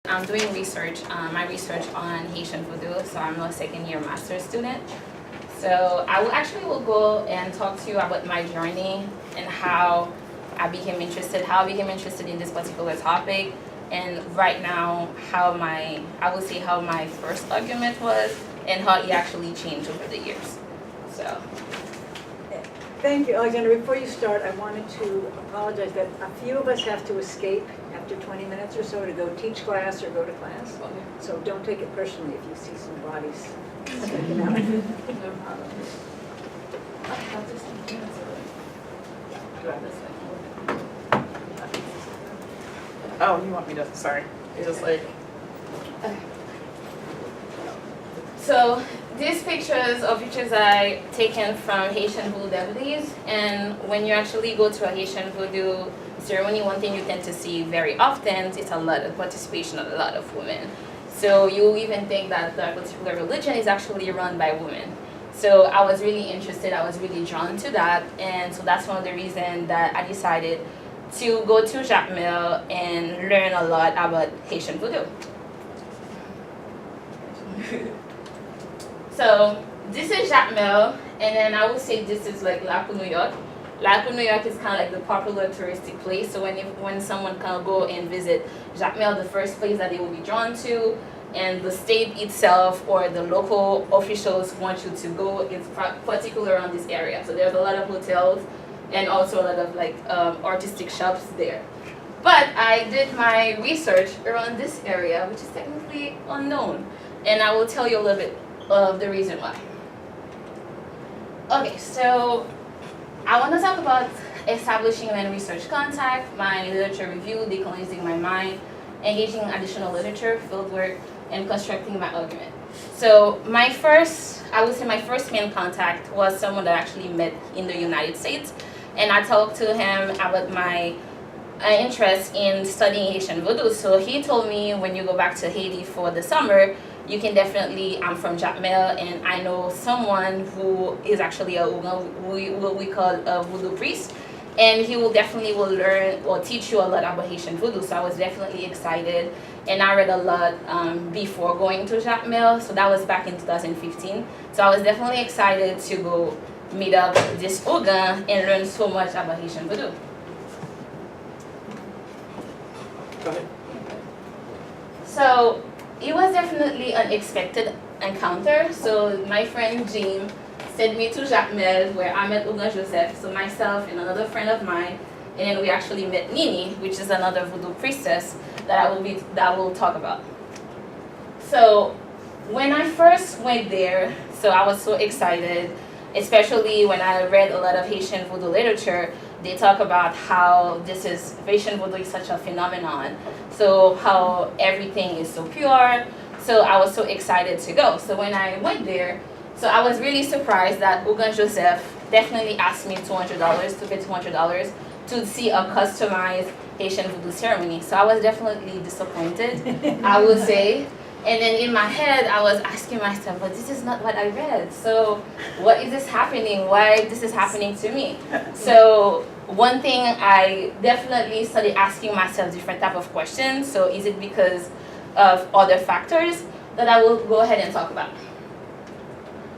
I'm doing research, my research on Haitian Vodou, so I'm a second-year master's student. So I will go and talk to you about my journey and how I became interested in this particular topic, and right now how my first argument was and how it actually changed over the years. So. Thank you, Alexandra. Before you start, I wanted to apologize that a few of us have to escape after 20 minutes or so to go teach class or go to class. Okay. So don't take it personally if you see some bodies sticking out. No problem. Oh, you want me to, sorry. Just like. Okay. So these pictures are pictures I taken from Haitian Vodou devotees, and when you actually go to a Haitian Vodou ceremony, one thing you tend to see very often is a lot of participation of a lot of women. So you even think that the particular religion is actually run by women. So I was really interested, I was really drawn to that, and so that's one of the reasons that I decided to go to Jacmel and learn a lot about Haitian Vodou. So this is Jacmel, and then I would say this is like Lac New York. Lac New York is kind of like the popular touristic place. So when someone can go and visit Jacmel, the first place that they will be drawn to, and the state itself or the local officials want you to go is particular on this area. So there's a lot of hotels and also a lot of like artistic shops there. But I did my research around this area, which is technically unknown, and I will tell you a little bit of the reason why. Okay, so I want to talk about establishing and research contact, my literature review, decolonizing my mind, engaging in additional literature, fieldwork, and constructing my argument. So I would say my first main contact was someone that I actually met in the United States, and I talked to him about my interest in studying Haitian Vodou. So he told me, when you go back to Haiti for the summer, you can definitely, I'm from Jacmel, and I know someone who is actually what we call a Vodou priest, and he will learn or teach you a lot about Haitian Vodou. So I was definitely excited, and I read a lot before going to Jacmel, so that was back in 2015. So I was definitely excited to go meet up this Ogun and learn so much about Haitian Vodou. Go ahead. So it was definitely an unexpected encounter. So my friend Jean sent me to Jacmel, where I met Ogun Joseph, so myself and another friend of mine, and then we actually met Nini, which is another Vodou priestess that I will talk about. So when I first went there, so I was so excited, especially when I read a lot of Haitian Vodou literature. They talk about how Haitian Vodou is such a phenomenon, so how everything is so pure. So I was so excited to go. So when I went there, so I was really surprised that Ogun Joseph definitely asked me $200 to pay $200 to see a customized Haitian Vodou ceremony. So I was definitely disappointed, I would say. And then in my head, I was asking myself, but this is not what I read. So what is this happening? Why this is happening to me? So one thing I definitely started asking myself different type of questions. So is it because of other factors that I will go ahead and talk about?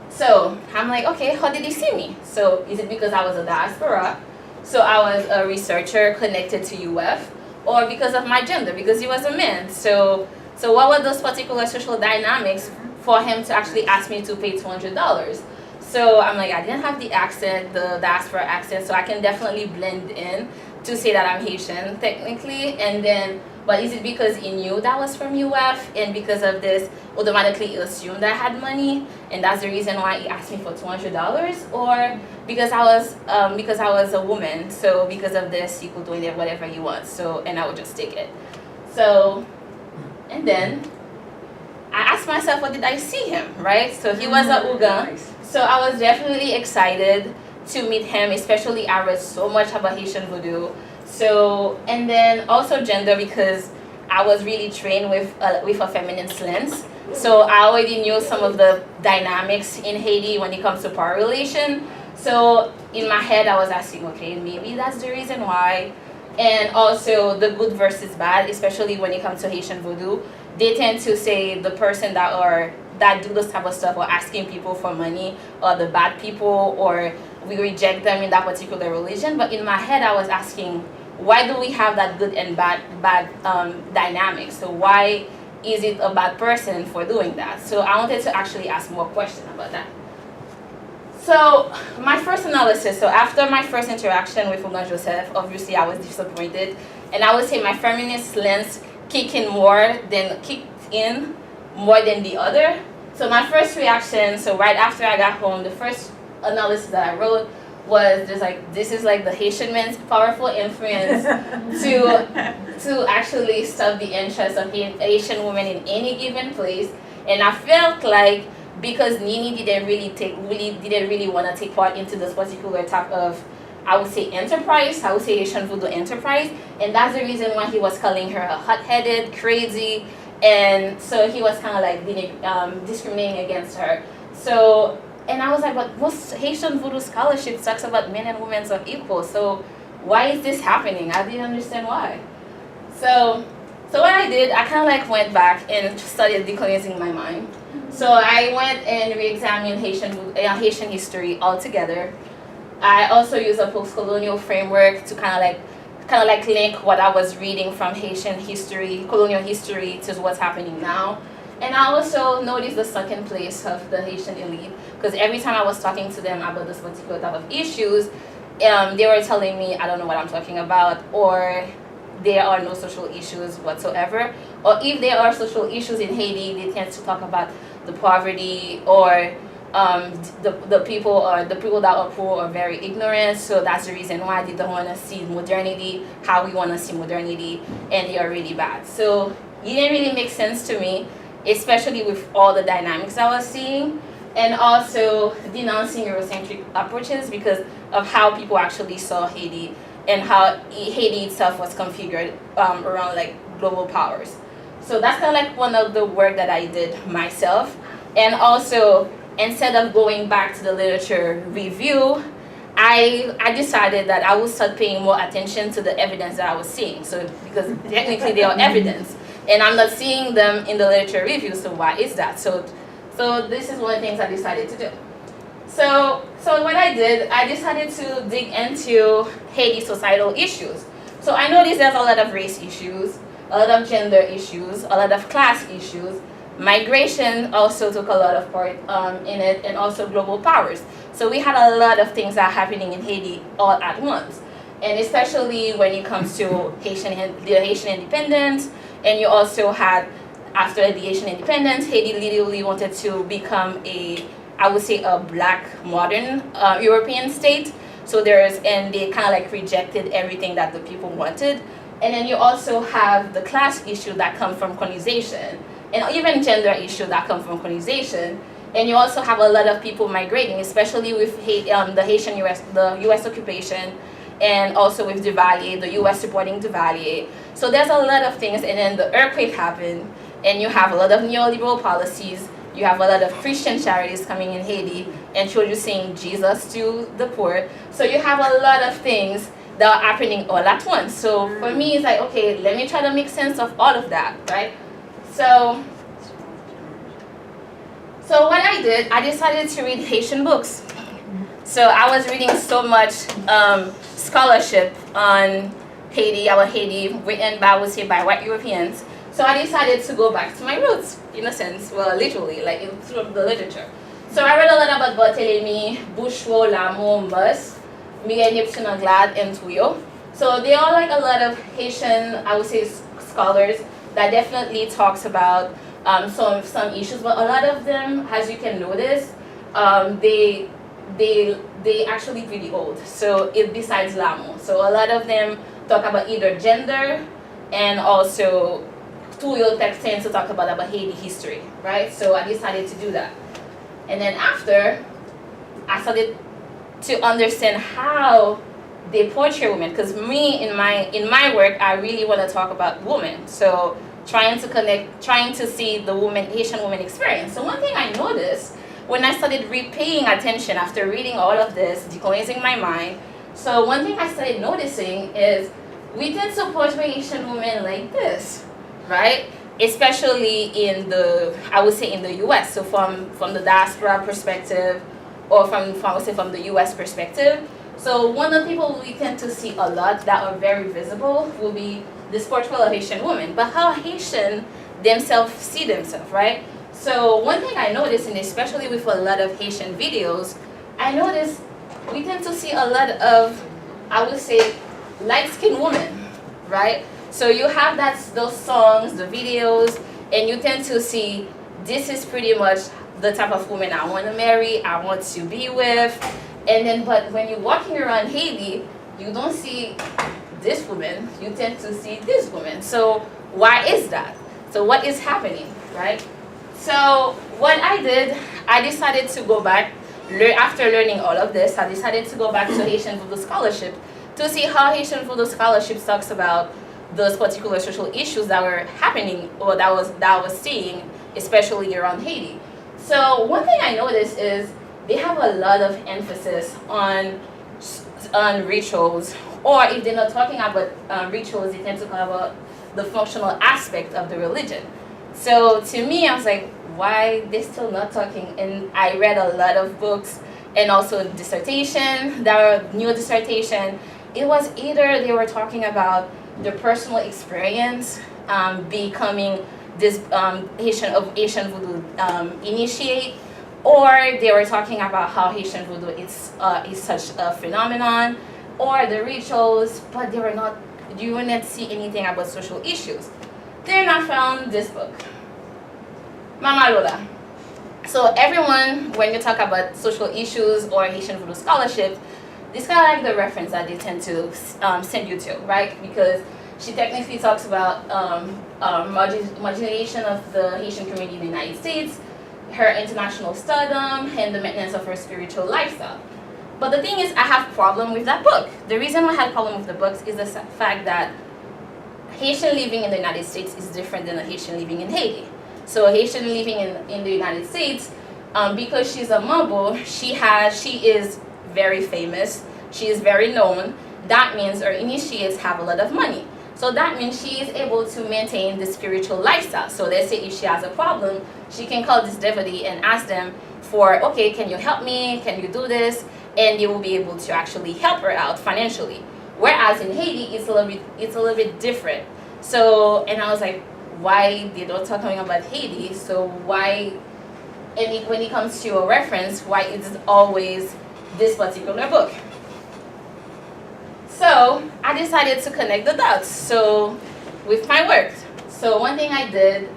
So I'm like, okay, how did he see me? So is it because I was a diaspora? So I was a researcher connected to UF, or because of my gender, because he was a man. So what were those particular social dynamics for him to actually ask me to pay $200? So I'm like, I didn't have the accent, the diaspora accent, so I can definitely blend in to say that I'm Haitian technically. And then, but is it because he knew that I was from UF, and because of this, automatically he assumed I had money, and that's the reason why he asked me for $200? Or because I was a woman, so because of this, he could do whatever he wants, so, and I would just take it. So. And then I asked myself, what did I see him, right? So he was a Ogun. So I was definitely excited to meet him, especially I read so much about Haitian Vodou. So, and then also gender, because I was really trained with a feminist lens. So I already knew some of the dynamics in Haiti when it comes to power relation. So in my head, I was asking, okay, maybe that's the reason why. And also the good versus bad, especially when it comes to Haitian Vodou. they tend to say the person that do this type of stuff or asking people for money or the bad people, or we reject them in that particular religion. But in my head I was asking, why do we have that good and bad dynamic? So why is it a bad person for doing that? So I wanted to actually ask more questions about that. So my first analysis, so after my first interaction with Ogan Joseph, obviously I was disappointed, and I would say my feminist lens kicked in more than the other. So my first reaction, so right after I got home, the first analysis that I wrote was just like, this is like the Haitian men's powerful influence to actually stop the interest of Haitian women in any given place. And I felt like because Nini didn't really want to take part into this particular type of, I would say, enterprise, I would say Haitian Vodou enterprise, and that's the reason why he was calling her a hot-headed, crazy, and so he was kind of like discriminating against her. So, and I was like, but most Haitian Vodou scholarship talks about men and women are equal, so why is this happening? I didn't understand why. So what I did, I kind of like went back and started decolonizing my mind. So I went and re-examined Haitian history altogether. I also used a post-colonial framework to kind of like link what I was reading from Haitian history, colonial history, to what's happening now. And I also noticed the second place of the Haitian elite, because every time I was talking to them about this particular type of issues, they were telling me I don't know what I'm talking about, or there are no social issues whatsoever, or if there are social issues in Haiti, they tend to talk about the poverty, or the people that are poor are very ignorant, so that's the reason why they don't want to see modernity how we want to see modernity, and they are really bad. So it didn't really make sense to me, especially with all the dynamics I was seeing, and also denouncing Eurocentric approaches because of how people actually saw Haiti and how Haiti itself was configured around like global powers. So that's kind of like one of the work that I did myself. And also, instead of going back to the literature review, I decided that I would start paying more attention to the evidence that I was seeing. So because technically they are evidence, and I'm not seeing them in the literature review, so why is that? So this is one of the things I decided to do. So what I did, I decided to dig into Haiti societal issues. So I noticed there's a lot of race issues, a lot of gender issues, a lot of class issues. Migration also took a lot of part in it, and also global powers. So we had a lot of things that are happening in Haiti all at once. And especially when it comes to the Haitian independence, and you also had, after the Haitian independence, Haiti literally wanted to become I would say a black modern European state. So and they kind of like rejected everything that the people wanted. And then you also have the class issue that comes from colonization, and even gender issue that come from colonization. And you also have a lot of people migrating, especially with the U.S. occupation, and also with Duvalier, the U.S. supporting Duvalier. So there's a lot of things, and then the earthquake happened, and you have a lot of neoliberal policies. You have a lot of Christian charities coming in Haiti, introducing Jesus to the poor. So you have a lot of things that are happening all at once. So for me, it's like, okay, let me try to make sense of all of that, right? So what I did, I decided to read Haitian books. So I was reading so much scholarship on Haiti, written by, I would say, by white Europeans. So I decided to go back to my roots, in a sense, well, literally, like through the literature. So I read a lot about Barthélemy, Bouchereau, Lamour, Mus, Miguel Neptune Anglade, and Touillot. So they are like a lot of Haitian, I would say, scholars that definitely talks about some issues, but a lot of them, as you can notice, they actually really old. So besides Lamour, so a lot of them talk about either gender, and also Touillot tends to talk about Haiti history, right? So I decided to do that, and then after, I started to understand how they portray women, because me in my work, I really want to talk about women. So trying to see the Haitian woman experience. So one thing I noticed when I started paying attention after reading all of this, decolonizing my mind, so one thing I started noticing is we tend to portray Haitian women like this, right? especially in the, I would say in the US. So from the diaspora perspective, or I would say from the US perspective. So one of the people we tend to see a lot that are very visible will be this portrayal of Haitian women, but how Haitian themselves see themselves, right? So one thing I noticed, and especially with a lot of Haitian videos, I noticed we tend to see a lot of, I would say, light-skinned women, right? So you have those songs, the videos, and you tend to see this is pretty much the type of woman I want to marry, I want to be with. And then, but when you're walking around Haiti, you don't see this woman, you tend to see this woman. So why is that? So what is happening, right? So what I did, I decided to go back, after learning all of this, I decided to go back to Haitian Vodou scholarship to see how Haitian Vodou scholarship talks about those particular social issues that were happening, or that I was seeing, especially around Haiti. So one thing I noticed is they have a lot of emphasis on rituals, or if they're not talking about rituals, they tend to talk about the functional aspect of the religion. So to me, I was like, why they still not talking? And I read a lot of books and also dissertation, there were new dissertation. It was either they were talking about the personal experience, becoming this Haitian Vodou initiate, or they were talking about how Haitian Vodou is such a phenomenon, or the rituals, but you will not see anything about social issues. Then I found this book, Mama Lola. So everyone, when you talk about social issues or Haitian Vodou scholarship, this kind of like the reference that they tend to send you to, right? Because she technically talks about marginalization of the Haitian community in the United States, her international stardom, and the maintenance of her spiritual lifestyle. But the thing is, I have a problem with that book. The reason I had a problem with the books is the fact that Haitian living in the United States is different than a Haitian living in Haiti. So a Haitian living in the United States, because she's a Mambo, she is very famous, she is very known. That means her initiates have a lot of money. So that means she is able to maintain the spiritual lifestyle. So let's say if she has a problem, she can call this devotee and ask them for, okay, can you help me? Can you do this? And they will be able to actually help her out financially. Whereas in Haiti, it's a little bit different. So, and I was like, why they don't talking about Haiti? So why, and when it comes to a reference, why is it always this particular book? So I decided to connect the dots. So with my work, so one thing I did,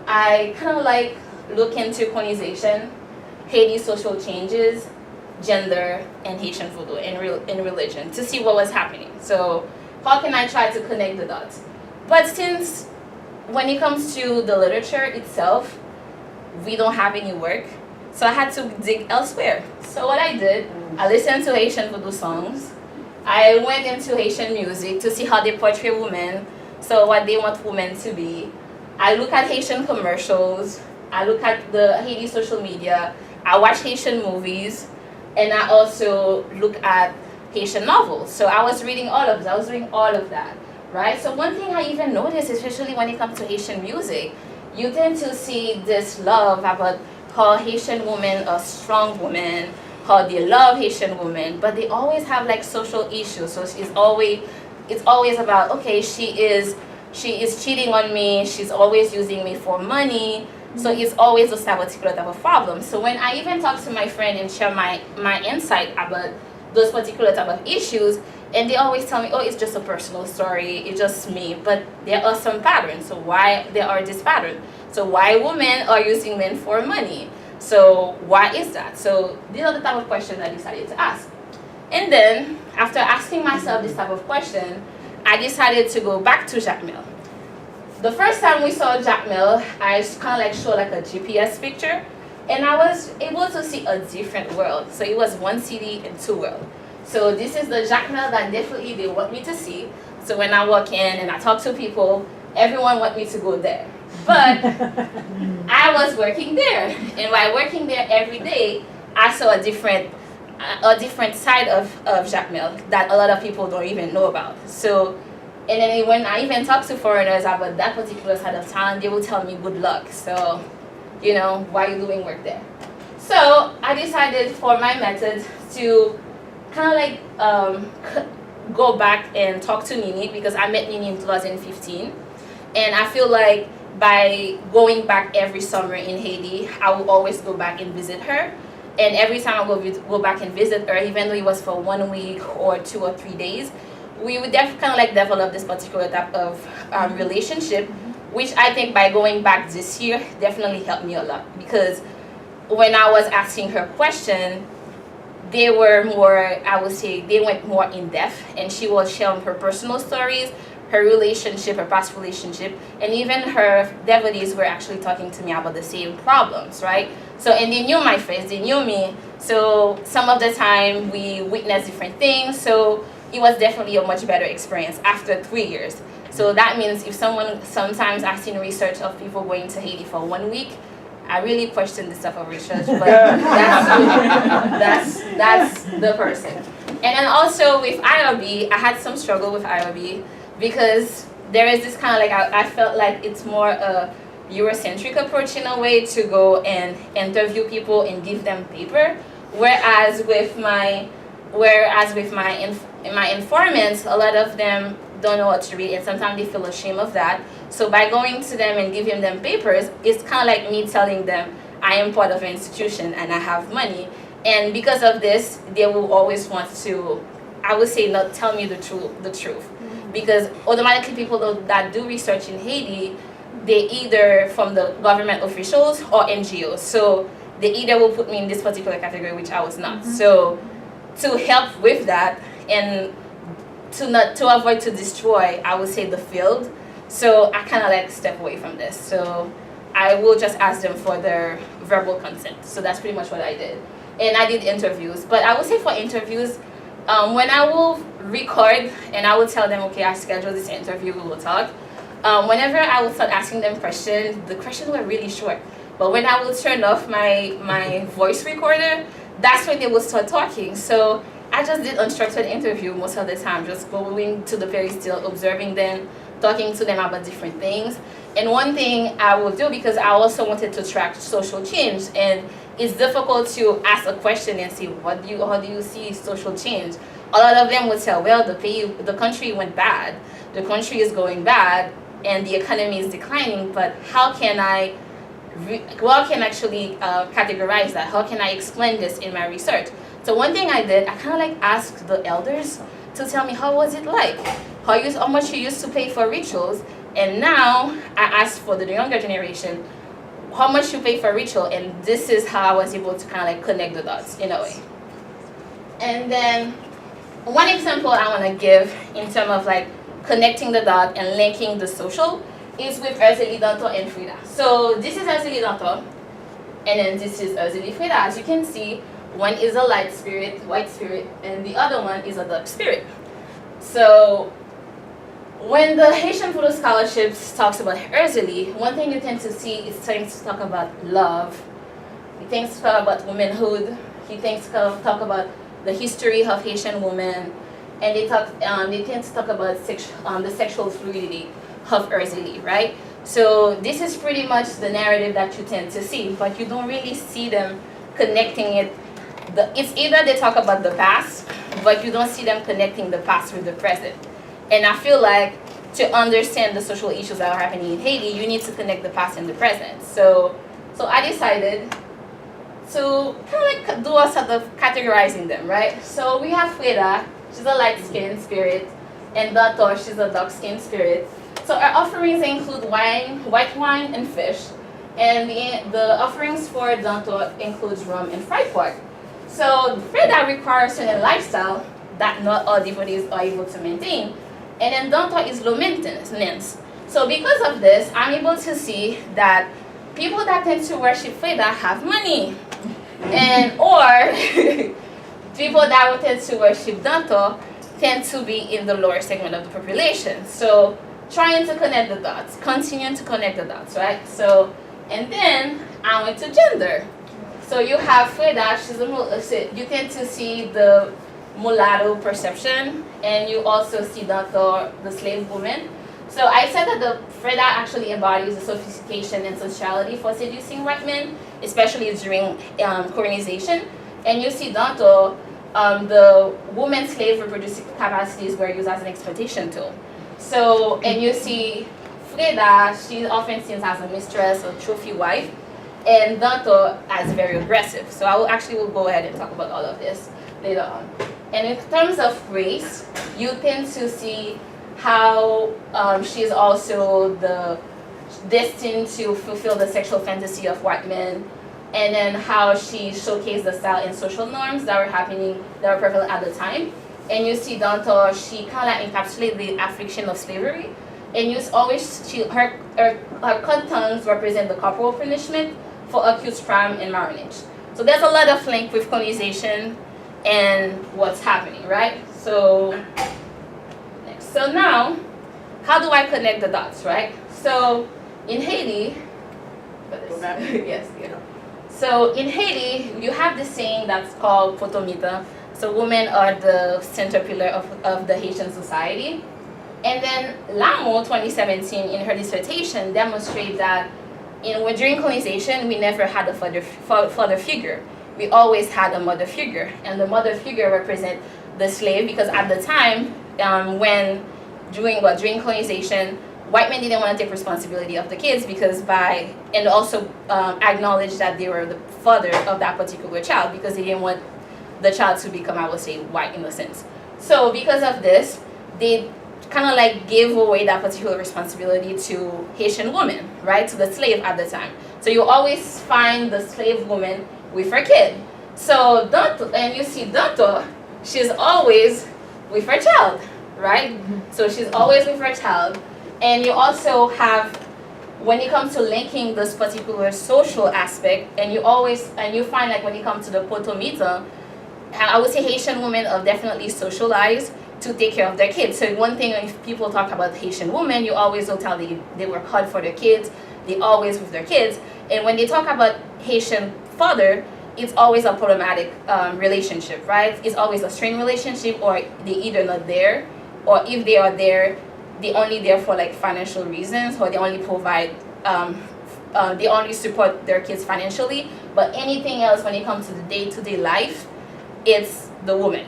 I kind of like look into colonization, Haiti social changes, gender, and Haitian Vodou in religion to see what was happening. So how can I try to connect the dots? But since when it comes to the literature itself, we don't have any work, so I had to dig elsewhere. So what I did, I listened to Haitian Vodou songs. I went into Haitian music to see how they portray women, so what they want women to be. I look at Haitian commercials, I look at the Haiti social media, I watch Haitian movies, and I also look at Haitian novels. So I was reading all of that, I was doing all of that, right? So one thing I even noticed, especially when it comes to Haitian music, you tend to see this love about how Haitian women are strong women, how they love Haitian women, but they always have like social issues. So it's always about, okay, she is cheating on me, she's always using me for money. So it's always a particular type of problem. So when I even talk to my friend and share my insight about those particular type of issues, and they always tell me, oh, it's just a personal story, it's just me. But there are some patterns. So why there are this pattern? So why women are using men for money? So why is that? So these are the type of questions I decided to ask. And then after asking myself this type of question, I decided to go back to Jacmel. The first time we saw Jacmel, I kind of like showed like a GPS picture, and I was able to see a different world. So it was one city and two worlds. So this is the Jacmel that definitely they want me to see. So when I walk in and I talk to people, everyone wants me to go there. But I was working there, and while working there every day, I saw a different side of Jacmel that a lot of people don't even know about. So And then when I even talk to foreigners about that particular side of town, they will tell me good luck. So, why are you doing work there? So I decided for my method to kind of like go back and talk to Nini, because I met Nini in 2015. And I feel like by going back every summer in Haiti, I will always go back and visit her. And every time I go back and visit her, even though it was for 1 week or 2 or 3 days, we would kind of like develop this particular type of relationship, which I think by going back this year definitely helped me a lot. Because when I was asking her question, they were more, I would say, they went more in depth, and she was sharing her personal stories, her relationship, her past relationship, and even her devotees were actually talking to me about the same problems, right? So, and they knew my face, they knew me, so some of the time we witnessed different things, so it was definitely a much better experience after 3 years. So that means if sometimes I've seen research of people going to Haiti for 1 week, I really question this type of research, but that's the person. And then also with IRB, I had some struggle with IRB, because there is this kind of like, I felt like it's more a Eurocentric approach in a way to go and interview people and give them paper, whereas with my informants, a lot of them don't know what to read, and sometimes they feel ashamed of that. So by going to them and giving them papers, it's kind of like me telling them I am part of an institution and I have money, and because of this, they will always want to, I would say, not tell me the truth. Because automatically people that do research in Haiti, they either from the government officials or NGOs. So they either will put me in this particular category, which I was not. So to help with that and to avoid to destroy, I would say, the field. So I kind of like step away from this. So I will just ask them for their verbal consent. So that's pretty much what I did. And I did interviews. But I would say for interviews, when I will record and I will tell them, okay, I scheduled this interview, we will talk. Whenever I will start asking them questions, the questions were really short. But when I will turn off my voice recorder, that's when they will start talking. So I just did unstructured interview most of the time, just going to the very still, observing them, talking to them about different things. And one thing I will do, because I also wanted to track social change, and it's difficult to ask a question and say, how do you see social change? A lot of them would say, well, the country went bad, the country is going bad, and the economy is declining, but how can I actually categorize that? How can I explain this in my research? So one thing I did, I kind of like asked the elders to tell me how was it like, how much you used to pay for rituals, and now I asked for the younger generation, how much you pay for ritual, and this is how I was able to kind of like connect the dots in a way. And then one example I want to give in terms of like connecting the dot and linking the social is with Erzeli Danto and Frida. So this is Erzeli Danto, and then this is Erzeli Frida. As you can see, one is a light spirit, white spirit, and the other one is a dark spirit. So when the Haitian Vodou scholarships talks about Erzeli, one thing you tend to see is starting to talk about love. He tends to talk about womanhood. He tends to talk about the history of Haitian women, and they tend to talk about the sexual fluidity of Erzeli, right? So this is pretty much the narrative that you tend to see, but you don't really see them connecting it. It's either they talk about the past, but you don't see them connecting the past with the present. And I feel like to understand the social issues that are happening in Haiti, you need to connect the past and the present. So I decided to kind of like do a sort of categorizing them, right? So we have Freda, she's a light-skinned spirit, and Danto, she's a dark-skinned spirit. So our offerings include wine, white wine, and fish. And the offerings for Danto includes rum and fried pork. So Freda requires a certain lifestyle that not all devotees are able to maintain. And then Danto is low maintenance. So because of this, I'm able to see that people that tend to worship Freda have money. And or people that would tend to worship Danto tend to be in the lower segment of the population. So trying to connect the dots, continuing to connect the dots, right? So, and then I went to gender. So you have Freda, you tend to see the mulatto perception, and you also see Danto, the slave woman. So I said that the Freda actually embodies the sophistication and sociality for seducing white men, especially during colonization. And you see Danto, the woman slave reproductive capacities were used as an exploitation tool. So, and you see Freda, she's often seen as a mistress or trophy wife, and Danto as very aggressive. So I will go ahead and talk about all of this later on. And in terms of race, you tend to see how she's also destined to fulfill the sexual fantasy of white men, and then how she showcased the style and social norms that were prevalent at the time. And you see Danto, she kind of encapsulates the affliction of slavery, and her cut tongues represent the corporal punishment for accused crime and marriage. So there's a lot of link with colonization and what's happening, right? So now, how do I connect the dots, right? So in Haiti, yes. So in Haiti, you have this saying that's called potomita. So women are the center pillar of the Haitian society. And then Lamo, 2017, in her dissertation, demonstrates that during colonization, we never had a father figure. We always had a mother figure. And the mother figure represents the slave, because at the time, during colonization, white men didn't want to take responsibility of the kids and also acknowledge that they were the father of that particular child, because they didn't want the child to become, I would say, white in a sense. So because of this, they kind of like gave away that particular responsibility to Haitian women, right, to the slave at the time. So you always find the slave woman with her kid. So Danto, and you see Danto, she's always with her child, right? So she's always with her child. And you also have, when it comes to linking this particular social aspect, and you find like when it comes to the potomita, I would say Haitian women are definitely socialized to take care of their kids. So one thing, if people talk about Haitian women, you always will tell they work hard for their kids, they always with their kids. And when they talk about Haitian father, it's always a problematic relationship, right? It's always a strained relationship, or they either not there, or if they are there, they only there for like financial reasons, or they only provide, they only support their kids financially. But anything else, when it comes to the day-to-day life, it's the woman,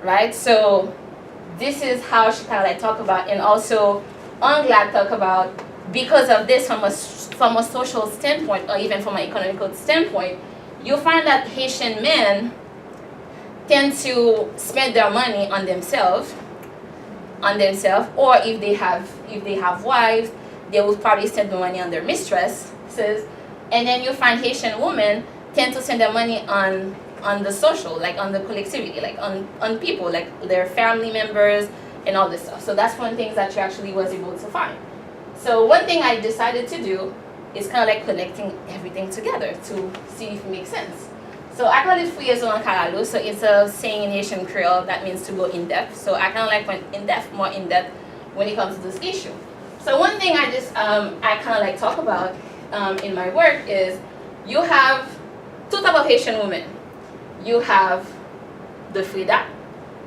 right? So this is how she kind of like talk about, and also Anglade talk about, because of this, from a social standpoint, or even from an economical standpoint, you find that Haitian men tend to spend their money on themselves, or if they have wives, they will probably spend the money on their mistresses, and then you find Haitian women tend to spend their money on the social, like on the collectivity, like on people, like their family members and all this stuff. So that's one thing that she actually was able to find. So one thing I decided to do is kind of like connecting everything together to see if it makes sense. So I call it Fouillezo en Karalu. So it's a saying in Haitian Creole that means to go in depth. So I kind of like went more in depth when it comes to this issue. So one thing I kind of like talk about in my work is you have two types of Haitian women. You have the Freda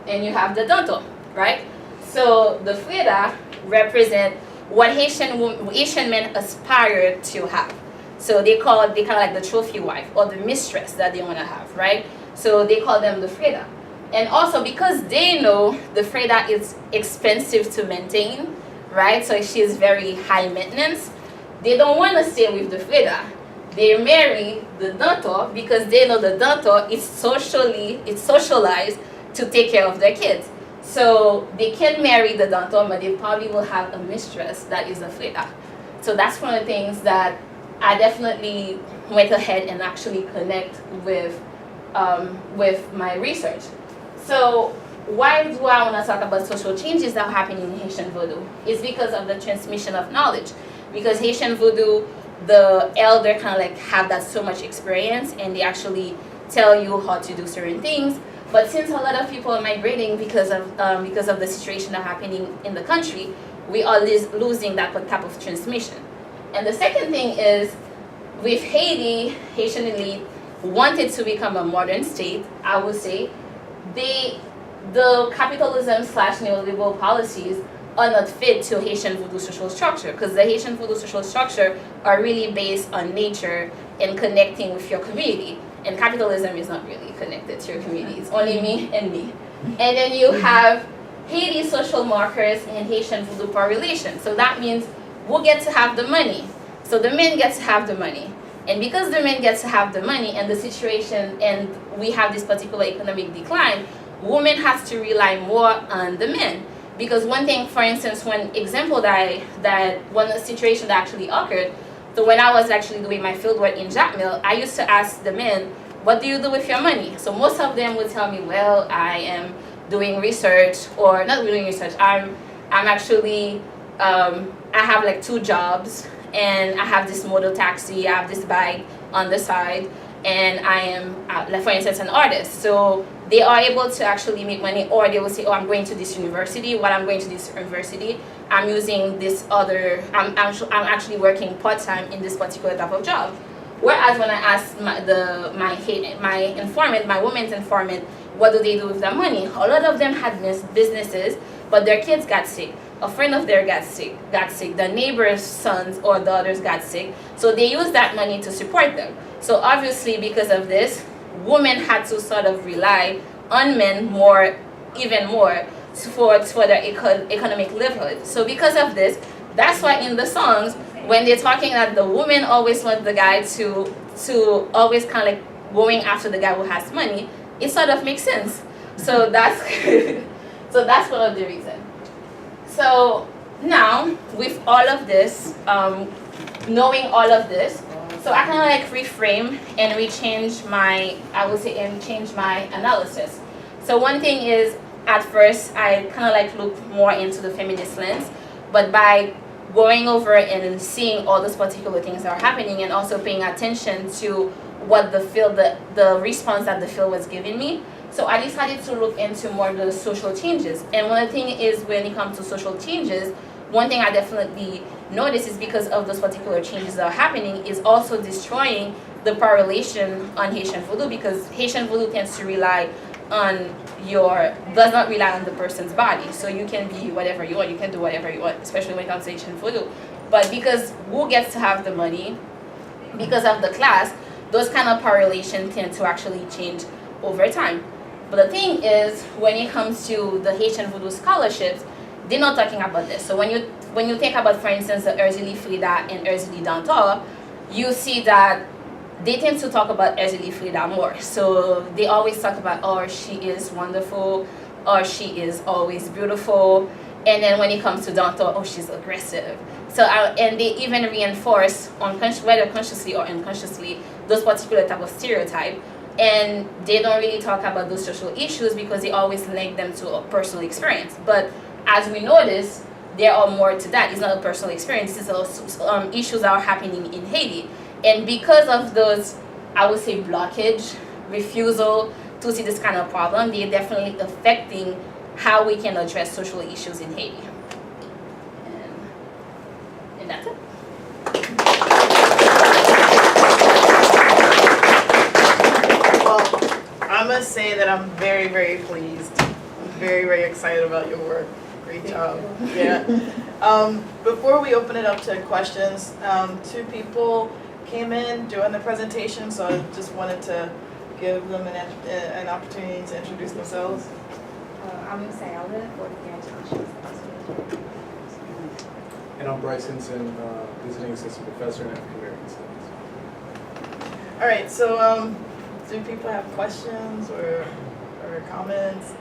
and you have the Danto, right? So the Freda represent what Haitian men aspire to have. So they kind of like the trophy wife or the mistress that they want to have, right? So they call them the Freda. And also because they know the Freda is expensive to maintain, right? So she is very high maintenance. They don't want to stay with the Freda. They marry the Danto because they know the Danto is socialized to take care of their kids. So they can marry the Danto, but they probably will have a mistress that is a Freda. So that's one of the things that I definitely went ahead and actually connect with my research. So why do I want to talk about social changes that are happening in Haitian Vodou? It's because of the transmission of knowledge. Because Haitian Vodou, the elder kind of like have that so much experience, and they actually tell you how to do certain things. But since a lot of people are migrating because of the situation that's happening in the country, we are losing that type of transmission. And the second thing is, with Haitian elite wanted to become a modern state, I would say, they the capitalism / neoliberal policies are not fit to Haitian Vodou social structure, because the Haitian Vodou social structure are really based on nature and connecting with your community. And capitalism is not really connected to your community. It's only me and me. And then you have Haiti social markers and Haitian Vodou power relations. So that means we'll get to have the money. So the men get to have the money. And because the men get to have the money and the situation, and we have this particular economic decline, women have to rely more on the men. Because one thing, for instance, one example that one situation that actually occurred, so when I was actually doing my fieldwork in Jacmel, I used to ask the men, what do you do with your money? So most of them would tell me, well, I am doing research, or not doing research, I'm actually, I have like 2 jobs, and I have this model taxi, I have this bike on the side, and I am, like for instance, an artist. So they are able to actually make money, or they will say, oh, I'm going to this university. While I'm going to this university, I'm using this other, I'm actually working part-time in this particular type of job. Whereas when I asked my informant, my woman's informant, what do they do with their money? A lot of them had businesses, but their kids got sick. A friend of theirs got sick. The neighbor's sons or daughters got sick. So they used that money to support them. So obviously because of this, women had to sort of rely on men even more for their economic livelihood. So because of this, that's why in the songs, when they're talking that the woman always want the guy to always kind of like going after the guy who has money, it sort of makes sense. So that's so that's one of the reasons. So now with all of this, knowing all of this, so I kind of like reframe and change my analysis. So one thing is, at first I kind of like look more into the feminist lens, but by going over and seeing all those particular things that are happening, and also paying attention to what the field, the response that the field was giving me, so I decided to look into more of the social changes. And one thing is, when it comes to social changes, one thing I definitely notice is because of those particular changes that are happening is also destroying the power relation on Haitian Vodou, because Haitian Vodou tends to rely on does not rely on the person's body. So you can be whatever you want, you can do whatever you want, especially when it comes to Haitian Vodou. But because who gets to have the money, because of the class, those kind of power relations tend to actually change over time. But the thing is, when it comes to the Haitian Vodou scholarships, they're not talking about this. So when you think about, for instance, the Erzili Frida and Erzili Dantor, you see that they tend to talk about Erzili Frida more. So they always talk about, oh, she is wonderful, or she is always beautiful. And then when it comes to Dantor, oh, she's aggressive. So and they even reinforce, whether consciously or unconsciously, those particular type of stereotype. And they don't really talk about those social issues because they always link them to a personal experience. But as we notice, there are more to that. It's not a personal experience. It's also issues that are happening in Haiti. And because of those, I would say, blockage, refusal to see this kind of problem, they're definitely affecting how we can address social issues in Haiti. And that's it. Well, I must say that I'm very, very pleased. I'm very, very excited about your work. Great job. Yeah. Before we open it up to questions, 2 people came in during the presentation, so I just wanted to give them an opportunity to introduce themselves. I'm Sayalda, 40th And I'm Bryce Hinson, visiting assistant professor in African American Studies. All right, so do people have questions or comments?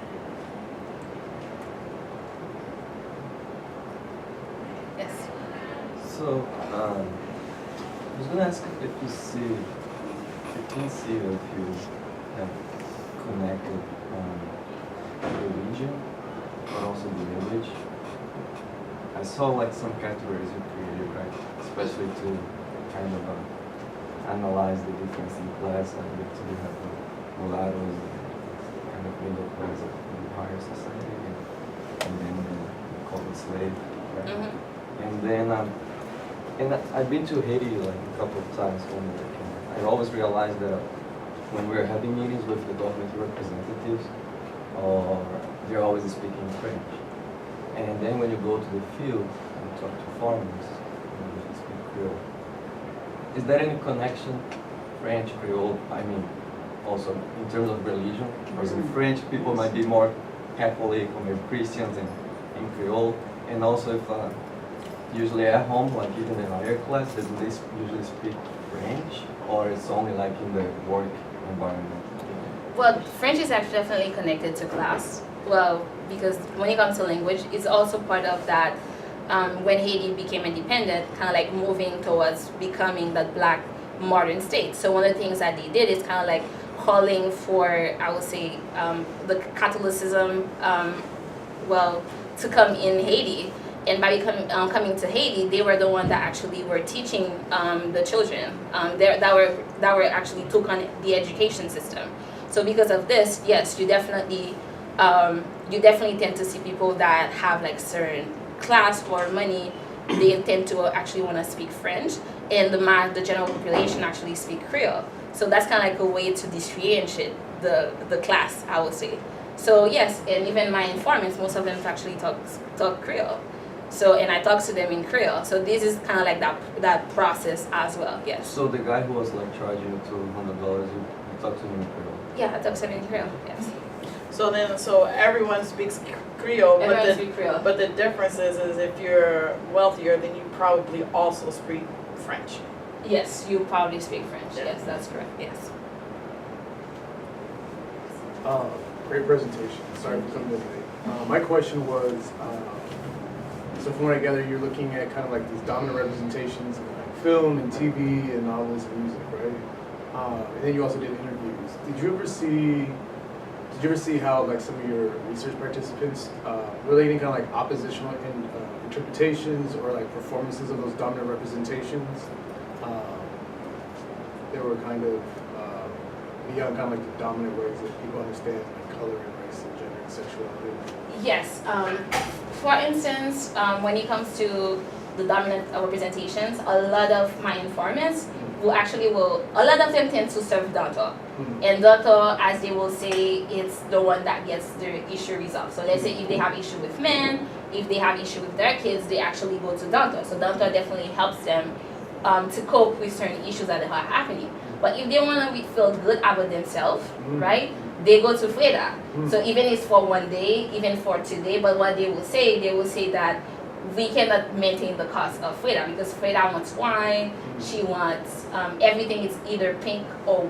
Yes. So, I was going to ask if you can see if you have connected religion, but also the language. I saw like some categories you created, right? Especially to kind of analyze the difference in class, and you have the mulattoes, kind of middle class of the higher society, and then the colored slave, right? Mm-hmm. And then and I've been to Haiti like a couple of times when I always realized that when we're having meetings with the government representatives or they're always speaking French. And then when you go to the field and talk to farmers, you usually speak Creole. Is there any connection, French, Creole, I mean, also in terms of religion? Because in French, people might be more Catholic or maybe Christians in Creole. And also if usually at home, like even in higher class, doesn't they usually speak French? Or it's only like in the work environment? Well, French is actually definitely connected to class. Well, because when it comes to language, it's also part of that when Haiti became independent, kind of like moving towards becoming that black modern state. So one of the things that they did is kind of like calling for, I would say, the Catholicism, to come in Haiti. And by coming to Haiti, they were the one that actually were teaching the children that were actually took on the education system. So because of this, yes, you definitely tend to see people that have like certain class or money. They tend to actually want to speak French, and the general population actually speak Creole. So that's kind of like a way to differentiate the class, I would say. So yes, and even my informants, most of them actually talk Creole. So, and I talk to them in Creole. So this is kind of like that process as well, yes. So the guy who was like charging you $200, you talked to him in Creole? Yeah, I talk to them in Creole, yes. So everyone speaks Creole, Everyone speaks Creole. but the difference is if you're wealthier, then you probably also speak French. Yes, you probably speak French. Yes, that's correct, yes. Great presentation. Sorry for coming in late. My question was, so from what I gather, you're looking at kind of like these dominant representations in like film and TV and novels and music, right? And then you also did interviews. Did you ever see how like some of your research participants relating kind of like oppositional interpretations or like performances of those dominant representations? They were kind of beyond kind of like the dominant ways that people understand like color and race and gender and sexuality. Yes. For instance, when it comes to the dominant representations, a lot of my informants a lot of them tend to serve doctor. And doctor, as they will say, it's the one that gets the issue resolved. So let's say if they have issue with men, if they have issue with their kids, they actually go to doctor. So doctor definitely helps them to cope with certain issues that are happening. But if they want to feel good about themselves, right, they go to Freda. So even if it's for one day, even for today, but what they will say that we cannot maintain the cost of Freda because Freda wants wine, she wants everything is either pink or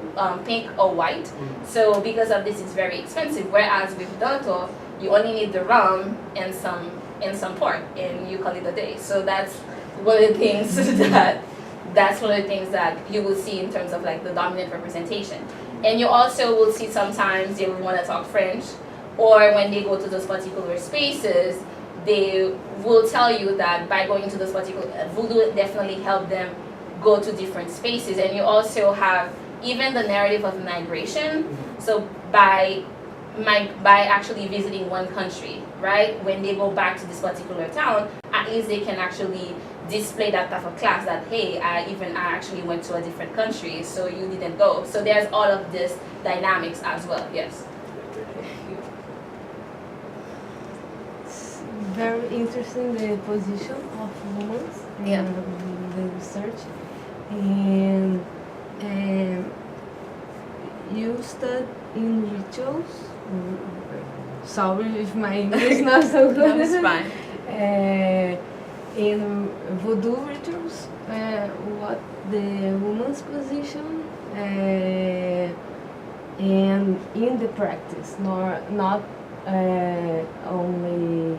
white. So because of this, it's very expensive. Whereas with Doto, you only need the rum and some pork, and you call it a day. So that's one of the things that you will see in terms of like the dominant representation. And you also will see sometimes they will want to talk French, or when they go to those particular spaces, they will tell you that by going to those particular Vodou definitely help them go to different spaces. And you also have even the narrative of migration. So by actually visiting one country, right? When they go back to this particular town, at least they can actually display that type of class that, hey, I actually went to a different country, so you didn't go. So there's all of this dynamics as well, yes. Very interesting, the position of women in the research. And you studied in rituals. Sorry if my English is not so good. That's fine. In Vodou rituals, what the woman's position and in the practice, not only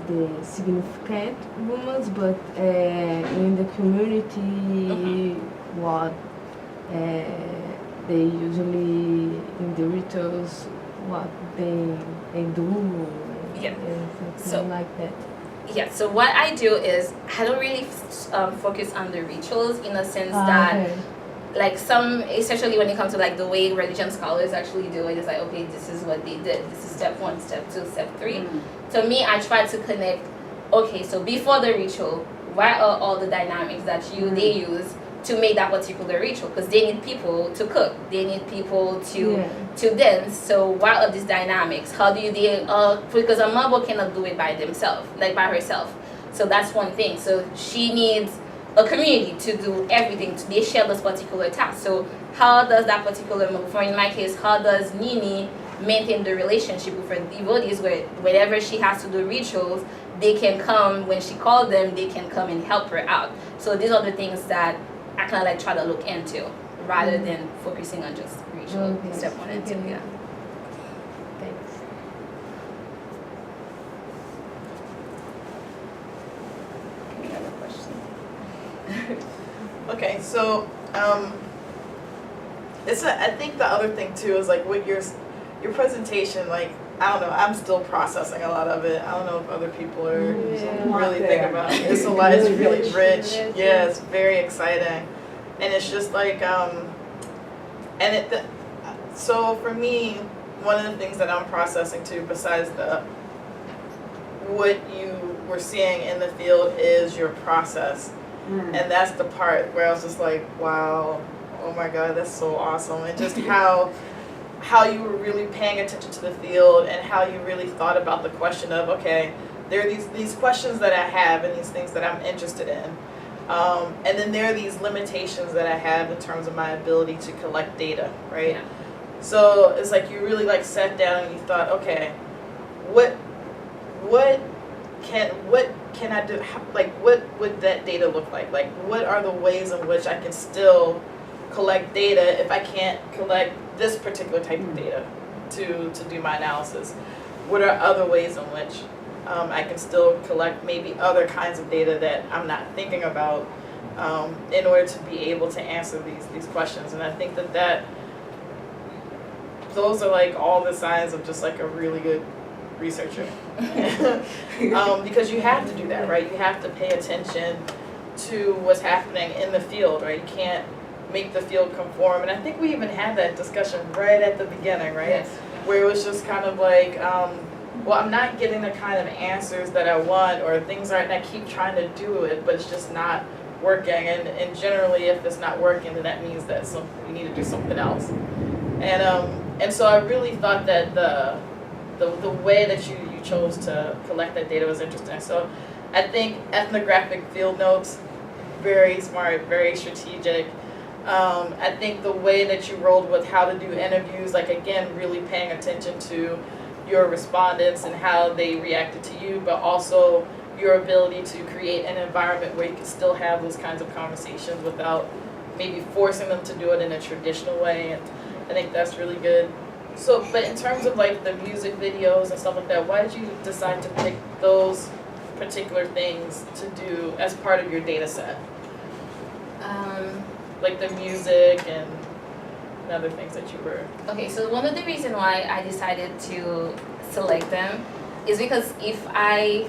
the significant women, but in the community, what they usually in the rituals, what they do, and something like that. Yeah, so what I do is I don't really focus on the rituals in a sense that like some, especially when it comes to like the way religion scholars actually do it, it's like, okay, this is what they did. This is step 1, step 2, step 3. To me, I try to connect, okay, so before the ritual, what are all the dynamics that they use to make that particular ritual, because they need people to cook, they need people to Yeah. to dance. So what are these dynamics? How do you deal? Because a mother cannot do it by themselves, like by herself. So that's one thing. So she needs a community to do everything. They share this particular task. So how does that particular mother, for in my case, how does Nini maintain the relationship with her devotees, where whenever she has to do rituals, they can come, when she calls them, they can come and help her out. So these are the things that I kind of like try to look into, rather than focusing on just ritual Okay. step 1 and 2. Okay. Yeah. Thanks. Any other questions? Okay, so I think the other thing too is like with your presentation, like I don't know, I'm still processing a lot of it. I don't know if other people are Yeah. really thinking about it. It's a lot. It's really rich. Yes, Yeah, it's very exciting, and it's just like so for me, one of the things that I'm processing too, besides what you were seeing in the field, is your process. And that's the part where I was just like, wow, oh my God, that's so awesome. And just how you were really paying attention to the field, and how you really thought about the question of, okay, there are these questions that I have and these things that I'm interested in. And then there are these limitations that I have in terms of my ability to collect data, right? Yeah. So it's like you really like sat down and you thought, okay, what can I do? Like, what would that data look like? Like, what are the ways in which I can still collect data if I can't collect this particular type of data to do my analysis? What are other ways in which I can still collect maybe other kinds of data that I'm not thinking about in order to be able to answer these questions? And I think that those are like all the signs of just like a really good researcher. Because you have to do that, right? You have to pay attention to what's happening in the field, right? You can't make the field conform. And I think we even had that discussion right at the beginning, right? Yes. Where it was just kind of like, well, I'm not getting the kind of answers that I want, or things aren't, and I keep trying to do it, but it's just not working. And generally, if it's not working, then that means that we need to do something else. And so I really thought that the way that you chose to collect that data was interesting. So I think ethnographic field notes, very smart, very strategic. I think the way that you rolled with how to do interviews, like again, really paying attention to your respondents and how they reacted to you, but also your ability to create an environment where you can still have those kinds of conversations without maybe forcing them to do it in a traditional way. And I think that's really good. So, but in terms of like the music videos and stuff like that, why did you decide to pick those particular things to do as part of your data set? Like the music and other things that you were... Okay, so one of the reasons why I decided to select them is because if I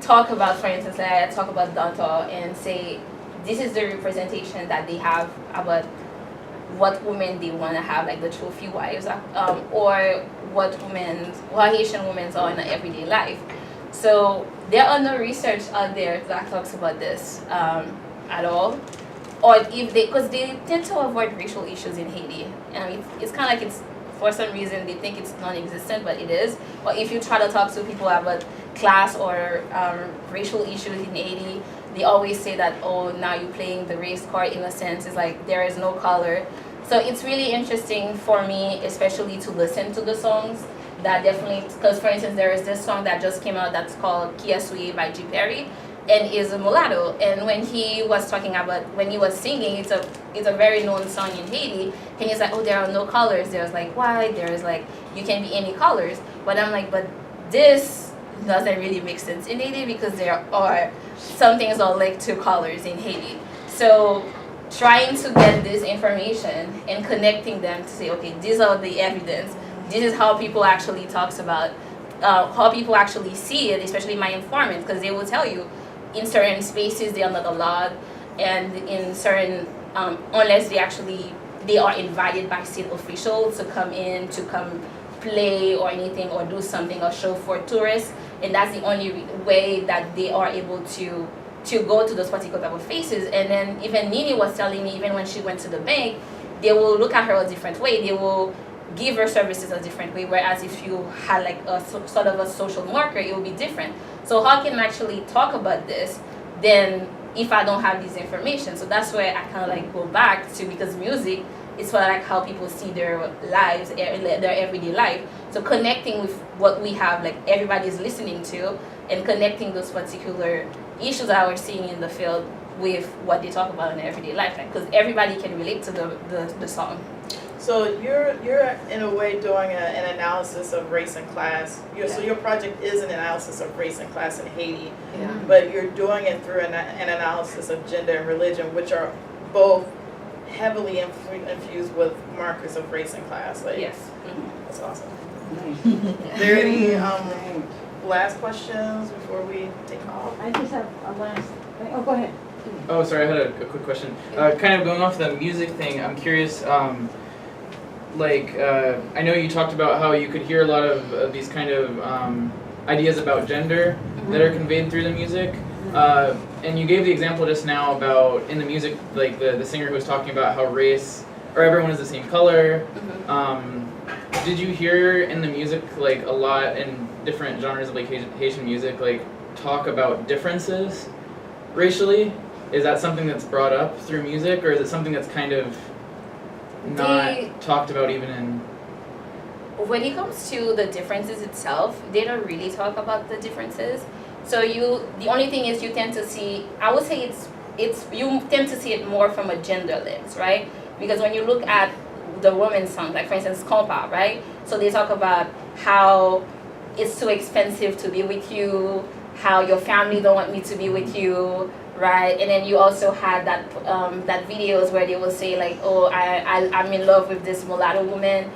talk about, for instance, like I talk about Danta and say, this is the representation that they have about what women they want to have, like the trophy wives, or what Haitian women are in their everyday life. So there are no research out there that talks about this at all, or if because they tend to avoid racial issues in Haiti. And it's kind of like for some reason they think it's non-existent, but it is. Or if you try to talk to people about class or racial issues in Haiti, they always say that, oh, now you're playing the race card. In a sense, it's like there is no color. So it's really interesting for me, especially to listen to the songs. That definitely, because for instance, there is this song that just came out that's called Kia Sui by G. Perry, and is a mulatto. And when he was singing, it's a very known song in Haiti. And he's like, oh, there are no colors. There's like white. There's like you can be any colors. But I'm like, but this doesn't really make sense in Haiti because there are some things are linked to colors in Haiti. So trying to get this information and connecting them to say, okay, these are the evidence. This is how people actually talks about, how people actually see it, especially my informants, because they will tell you in certain spaces they are not allowed, and in certain, unless they are invited by state officials to come play or anything or do something or show for tourists, and that's the only way that they are able to to go to those particular type of faces. And then even Nini was telling me, even when she went to the bank, they will look at her a different way. They will give her services a different way, whereas if you had like a sort of a social marker, it will be different. So how can I actually talk about this then if I don't have this information? So that's where I kind of like go back to, because music is for like how people see their lives, their everyday life. So connecting with what we have, like everybody's listening to, and connecting those particular issues that we're seeing in the field with what they talk about in their everyday life, like, because everybody can relate to the song. So you're in a way doing an analysis of race and class. So your project is an analysis of race and class in Haiti, but you're doing it through an analysis of gender and religion, which are both heavily infused with markers of race and class. Like, Yes. That's awesome. Are there any last questions before we take off? I just have a last thing. Oh, go ahead. Oh, sorry, I had a quick question. Kind of going off the music thing, I'm curious, I know you talked about how you could hear a lot of these kind of ideas about gender that are conveyed through the music. And you gave the example just now about in the music, like the singer who was talking about how race, or everyone is the same color. Did you hear in the music like a lot in different genres of like Haitian music, like talk about differences racially? Is that something that's brought up through music, or is it something that's kind of not talked about even in... When it comes to the differences itself, they don't really talk about the differences. So the only thing is you tend to see, I would say you tend to see it more from a gender lens, right? Because when you look at the women's songs, like for instance, compa, right? So they talk about how it's too expensive to be with you, how your family don't want me to be with you, right? And then you also had that videos where they will say like, oh, I'm in love with this mulatto woman,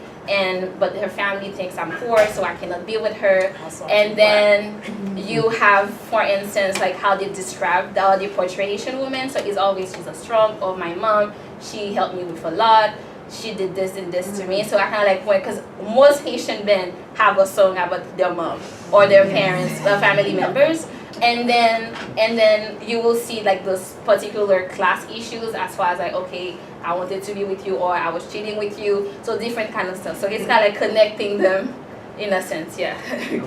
but her family thinks I'm poor, so I cannot be with her. And then you have, for instance, like how they describe how they portray Haitian women. So it's always, she's a strong, oh, my mom, she helped me with a lot, she did this and this to me. So I kind of like went, because most Haitian men have a song about their mom or their parents, family members. And then you will see like those particular class issues as far as like, okay, I wanted to be with you, or I was cheating with you. So different kind of stuff. So it's kind of like connecting them in a sense, yeah. Okay.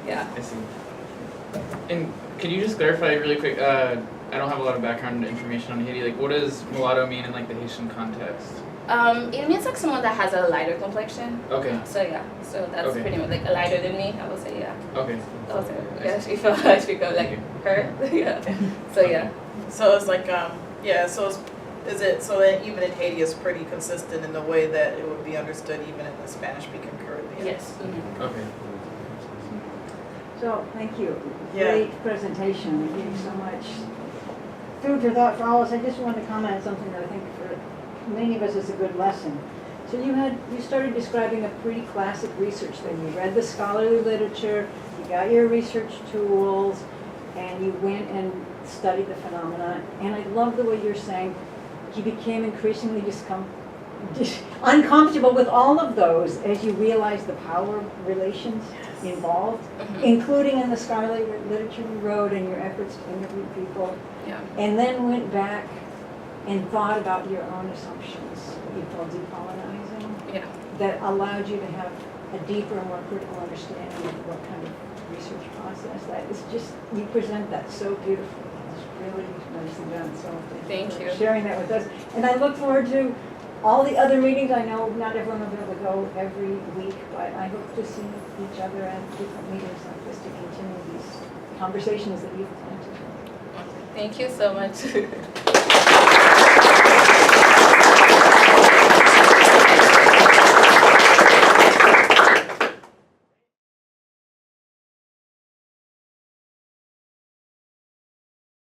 Yeah. I see. And could you just clarify really quick, I don't have a lot of background information on Haiti, like what does mulatto mean in like the Haitian context? It means like someone that has a lighter complexion. Okay. So yeah, so that's Okay. pretty much like lighter than me, I would say, yeah. Okay. Also, yeah, she felt like her, yeah. So yeah. So it's like, so that even in Haiti it's pretty consistent in the way that it would be understood even in the Spanish-speaking Caribbean? Yes. Mm-hmm. Okay. So, thank you. Yeah. Great presentation. You gave so much food for thought for all of us. I just wanted to comment on something that I think for many of us is a good lesson. So you started describing a pretty classic research thing. You read the scholarly literature, you got your research tools, and you went and studied the phenomena. And I love the way you're saying you became increasingly uncomfortable with all of those as you realized the power relations involved, including in the scholarly literature you wrote and your efforts to interview people. Yeah. And then went back and thought about your own assumptions, what you call decolonizing, Yeah. that allowed you to have a deeper, more critical understanding of what kind of research process that is. Just, you present that so beautifully. It's really nicely done. So Thank for you. sharing that with us. And I look forward to all the other meetings. I know not everyone will be able to go every week, but I hope to see each other at different meetings like this to continue these conversations that you've planted. Thank you so much.